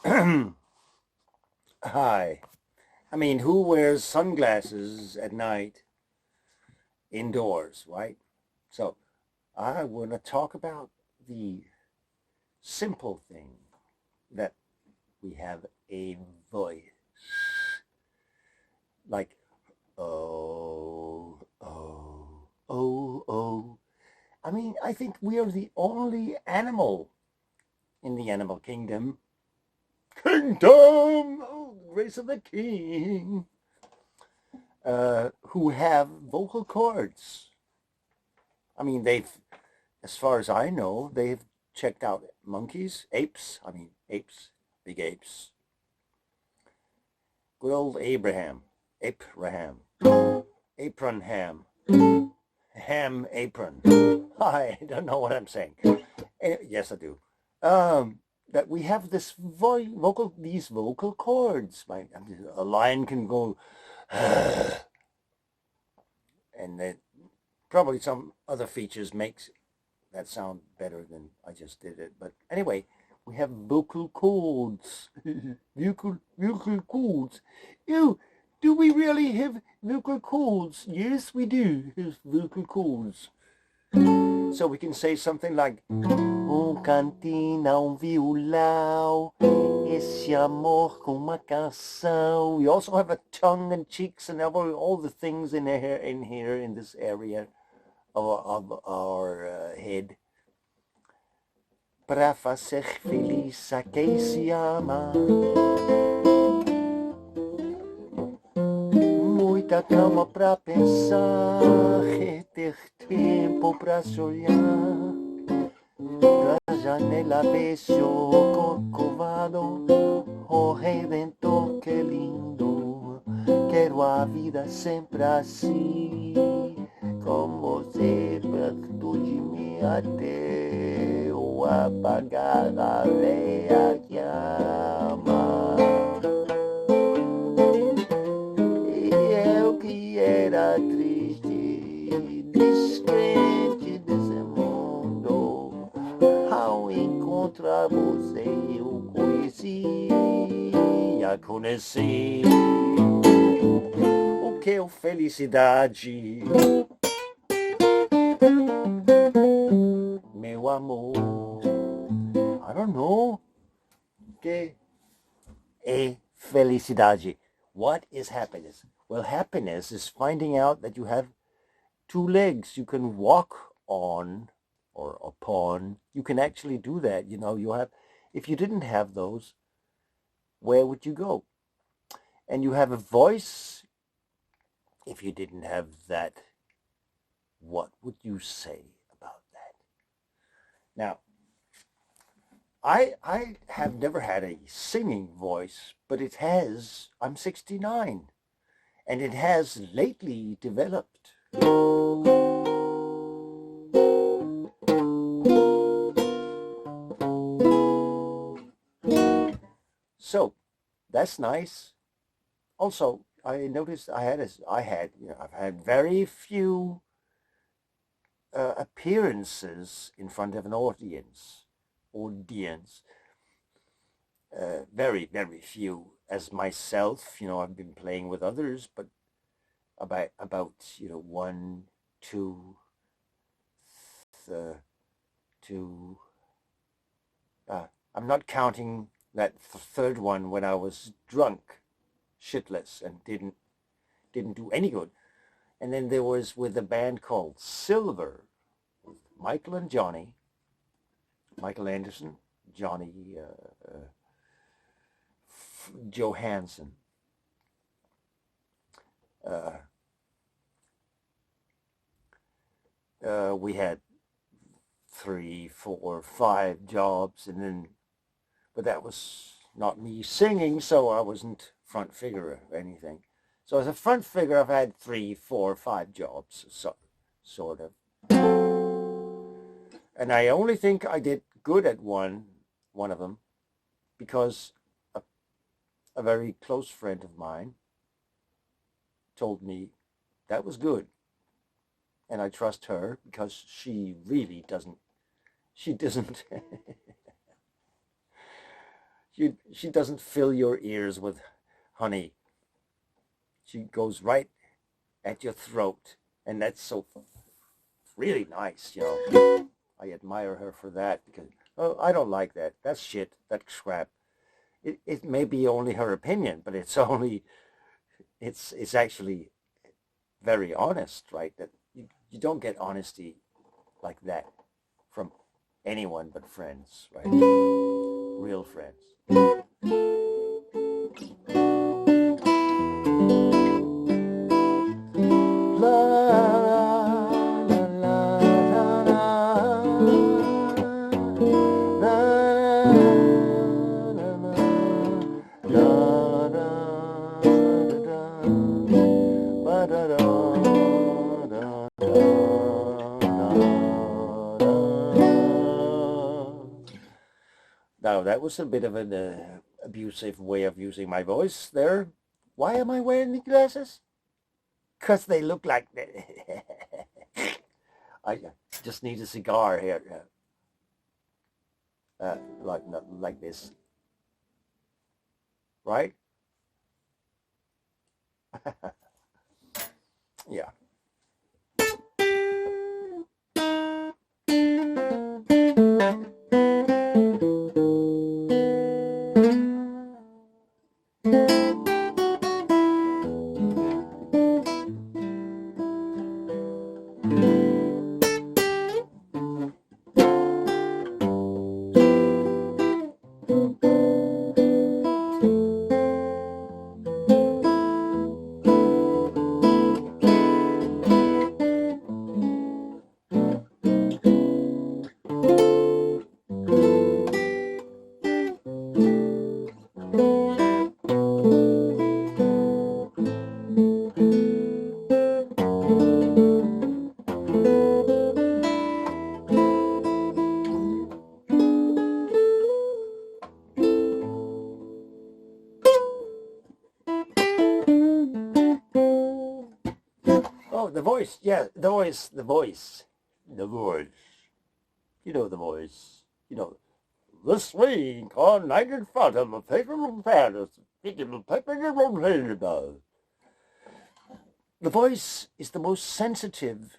Hi. I mean, who wears sunglasses at night indoors, right? So I want to talk about the simple thing that we have a voice. Like, oh, oh, oh, oh. I mean, I think we are the only animal in the animal kingdom. Kingdom! Oh, race of the king. Who have vocal cords. I mean, as far as I know, they've checked out monkeys, apes, big apes. Good old Abraham, Apronham, apron. I don't know what I'm saying. Yes, I do. That we have these vocal cords. A lion can go, and then probably some other features makes that sound better than I just did it. But anyway, we have vocal cords. vocal cords. Ew, do we really have vocal cords? Yes, we do have vocal cords. So we can say something like, cantina, violão, esse amor com uma canção. We also have a tongue and cheeks and all the things in here in this area of our head. Para fazer feliz a quem se ama. Muita calma para pensar e ter tempo para sonhar. Da janela vejo o corcovado, o redentor que lindo. Quero a vida sempre assim, com você perto de mim até eu apagar a veia que ama. E eu que era triste, descrente desse mundo, ao encontrar você eu conheci. O que é felicidade, meu amor? I don't know. Que é felicidade? What is happiness? Well, happiness is finding out that you have two legs you can walk on or upon. You can actually do that. If you didn't have those, where would you go? And you have a voice. If you didn't have that, what would you say about that? Now, I have never had a singing voice, but I'm 69, and it has lately developed. So that's nice. Also, I noticed I've had very few appearances in front of an audience. Very, very few. As myself, I've been playing with others, but about one, two, two. I'm not counting that third one when I was drunk, shitless, and didn't do any good. And then there was with a band called Silver, with Michael and Johnny, Michael Anderson, Johnny Johansson. We had 3, 4, 5 jobs, but that was not me singing, so I wasn't front figure or anything. So as a front figure, I've had 3, 4, 5 jobs, sort of. And I only think I did good at one of them, because a very close friend of mine told me that was good. And I trust her because she really doesn't She doesn't fill your ears with honey. She goes right at your throat, and that's so really nice, you know. I admire her for that because I don't like that. That's shit. That's crap. It may be only her opinion, but it's actually very honest, right? That you don't get honesty like that from anyone but friends, right? Real friends. Now, that was a bit of an abusive way of using my voice there. Why am I wearing the glasses? Because they look like... I just need a cigar here. Like this. Right? Yeah. Oh, the voice. Yeah, the voice. The voice. The voice. You know the voice. You know. This week on Naked Phantom of Fatal Fantasy. The voice is the most sensitive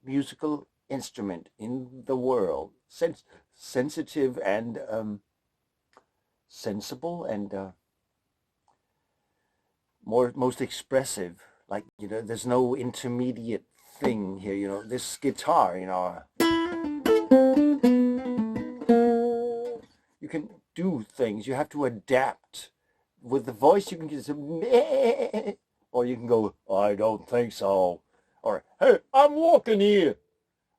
musical instrument in the world. Sensitive and sensible and most expressive. Like, you know, there's no intermediate thing here. You know, this guitar, you know, you can do things. You have to adapt. With the voice, you can just, or you can go, I don't think so. Or, hey, I'm walking here.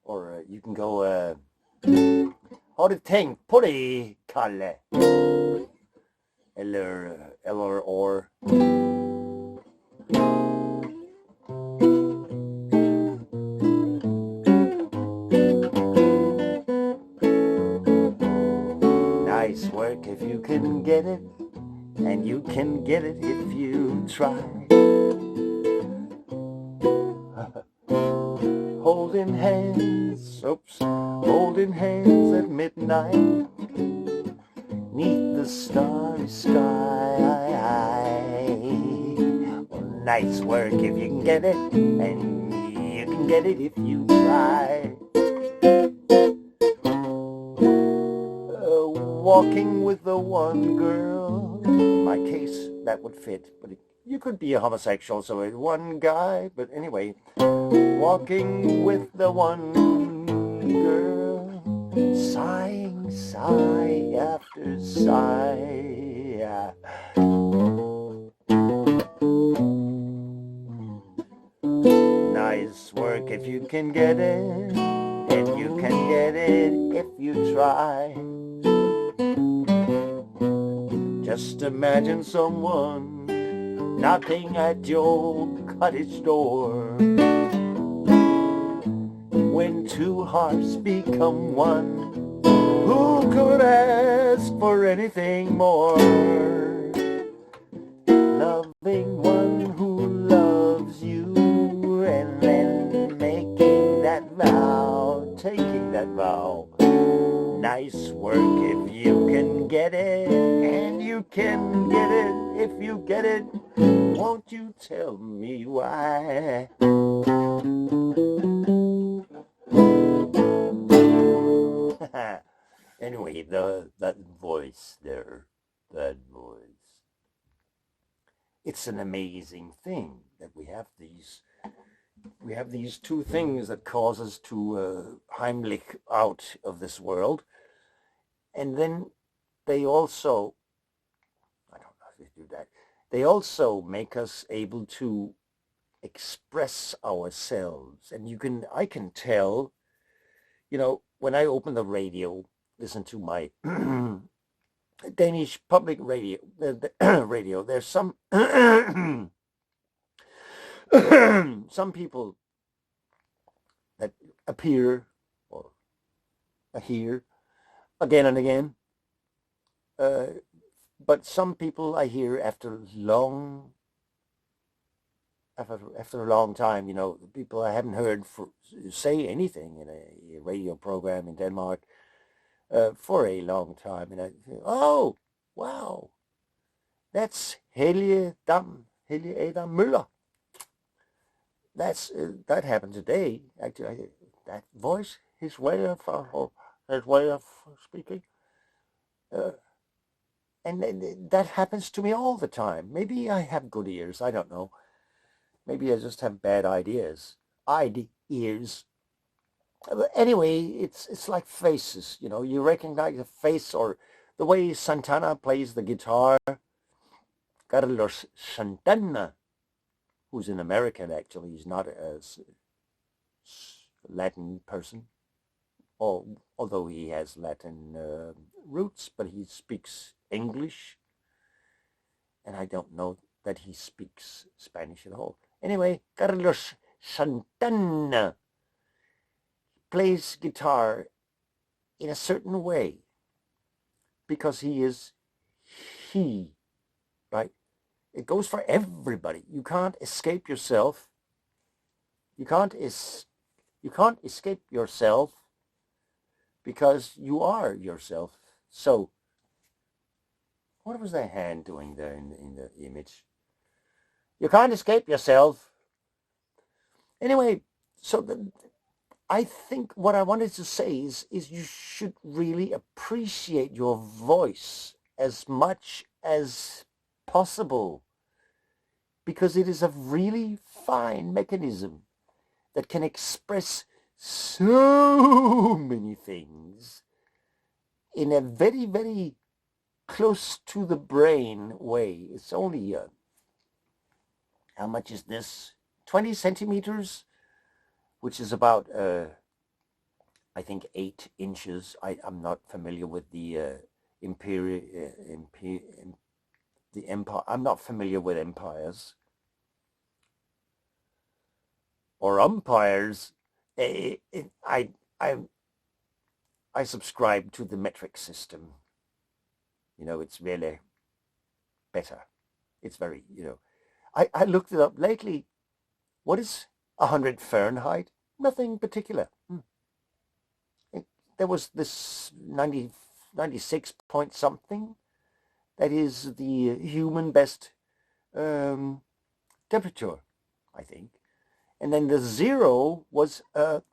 Or you can go, har du tänkt på det, Kalle? Eller, or. Nice work if you can get it, and you can get it if you try. Holding hands, holding hands at midnight, neath the starry sky. Well, nice work if you can get it, and you can get it if you try. Walking with the one girl. In my case, that would fit, but you could be a homosexual, so one guy. But anyway, walking with the one girl, sighing sigh after sigh. Nice work if you can get it, and you can get it if you try. Just imagine someone knocking at your cottage door. When two hearts become one, who could ask for anything more? Loving one who loves you, and then making that vow, taking that vow. Nice nice work if you can get it, and you can get it if you get it. Won't you tell me why? Anyway, that voice there, that voice. It's an amazing thing that we have these two things that cause us to Heimlich out of this world. And then they also, I don't know if they do that, they also make us able to express ourselves. And I can tell, when I open the radio, listen to my Danish public radio, there's some some people that appear or hear again and again, but some people I hear after a long time, people I haven't heard say anything in a radio program in Denmark for a long time, and I think, oh, wow, that's Helge Adam Møller. That happened today. Actually, that voice, his way of speaking, and that happens to me all the time. Maybe I have good ears. I don't know. Maybe I just have bad ideas. But anyway, it's like faces. You recognize a face, or the way Santana plays the guitar. Carlos Santana, who's an American, actually. He's not a Latin person, although he has Latin roots, but he speaks English, and I don't know that he speaks Spanish at all. Anyway, Carlos Santana plays guitar in a certain way because he is he, right? It goes for everybody. You can't escape yourself. You can't escape yourself because you are yourself. So, what was that hand doing there in the image? You can't escape yourself. Anyway, so I think what I wanted to say is you should really appreciate your voice as much as possible, because it is a really fine mechanism that can express so many things in a very, very close to the brain way. It's only, how much is this? 20 centimeters, which is about, I think, 8 inches. I'm not familiar with the empire. I'm not familiar with empires or umpires. I subscribe to the metric system. It's really better. It's very, I looked it up lately. What is 100 Fahrenheit? Nothing particular. There was this 96 point something. That is the human best temperature, I think. And then the 0 was a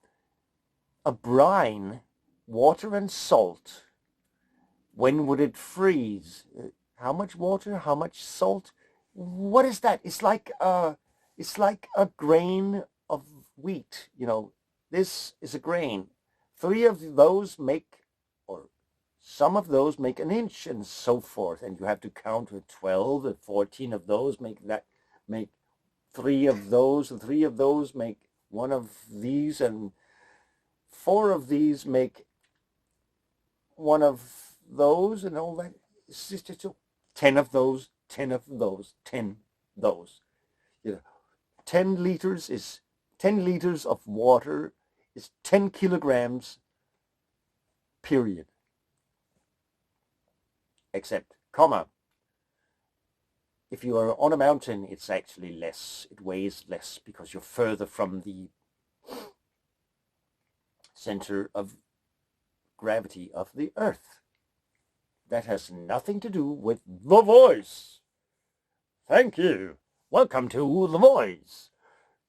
brine, water and salt. When would it freeze? How much water? How much salt? What is that? It's like a grain of wheat. This is a grain. 3 of those make, or some of those make an inch, and so forth. And you have to count with 12, and 14 of those make 3 of those, and 3 of those make 1 of these, and 4 of these make 1 of those, and all that. It's just 10 of those, 10 of those, 10 those. 10 liters is 10 liters of water is 10 kilograms, period. Except, if you are on a mountain, it's actually less. It weighs less because you're further from the center of gravity of the Earth. That has nothing to do with The Voice. Thank you. Welcome to The Voice.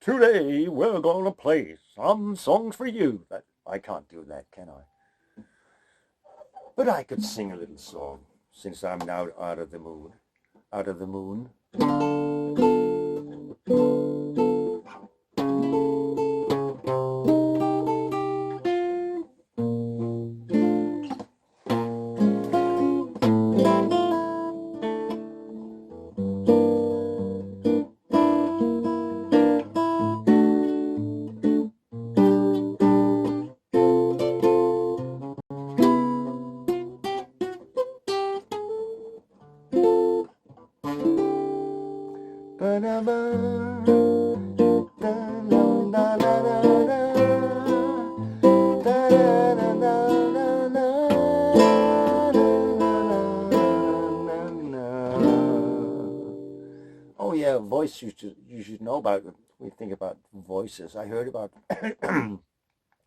Today we're gonna play some songs for you. I can't do that, can I? But I could sing a little song since I'm now out of the moon. Out of the moon. Oh yeah, voice you should know about. We think about voices. I heard about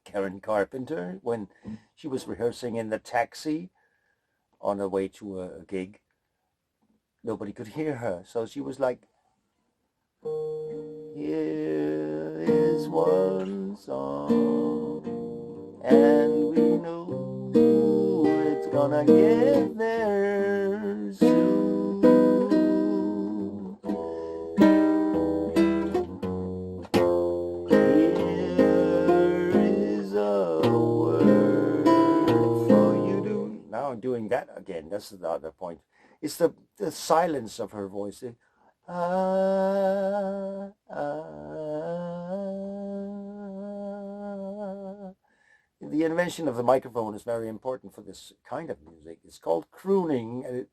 Karen Carpenter when she was rehearsing in the taxi on her way to a gig. Nobody could hear her, so she was like, "Here is one song, and we know it's gonna get there soon. Here is a word for you to..." Now I'm doing that again. That's the other point. It's the silence of her voice. Ah, ah. The invention of the microphone is very important for this kind of music. It's called crooning, and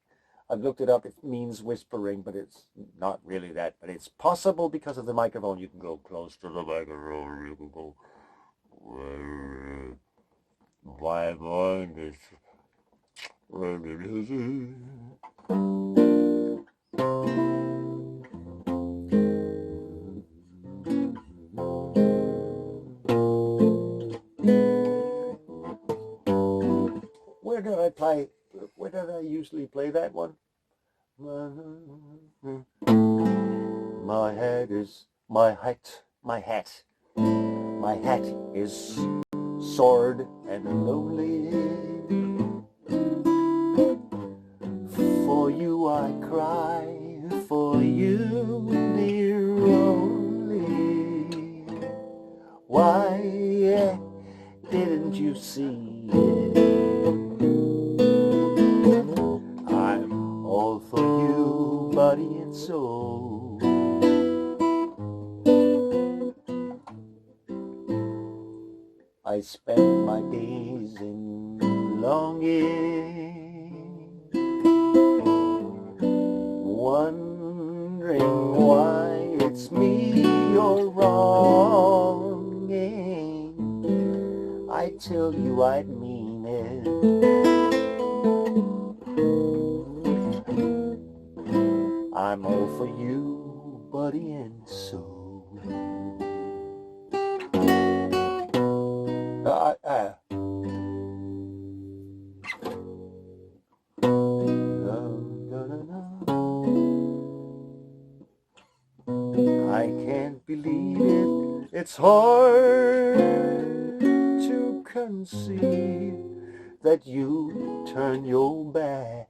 I've looked it up. It means whispering, but it's not really that. But it's possible because of the microphone. You can go close to the microphone. You can go... My mind is... Where did I usually play that one? My hat is sored and lonely. For you I cry, for you, dear, only. Why didn't you see it? I'm all for you, body and soul. I spend my days in longing, wondering why it's me you're wronging. I tell you I'd mean it. I'm all for you, body and soul. I can't believe it. It's hard to conceive that you turn your back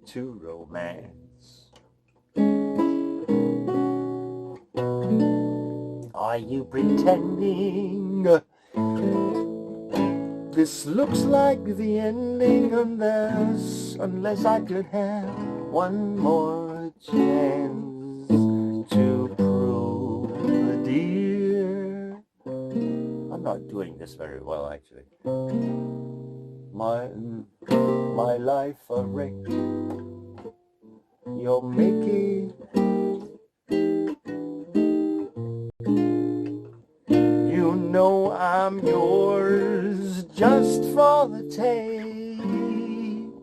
to romance. Are you pretending this looks like the ending unless I could have one more chance to prove, dear? I'm not doing this very well, actually. My life a wreck. You're making you know I'm yours just for the taking.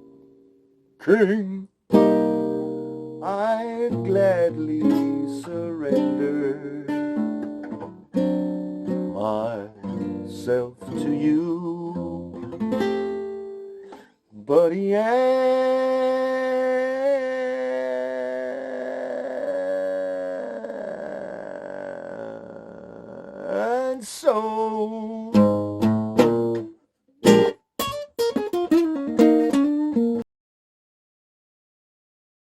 I'd gladly surrender myself to you. buddy, and so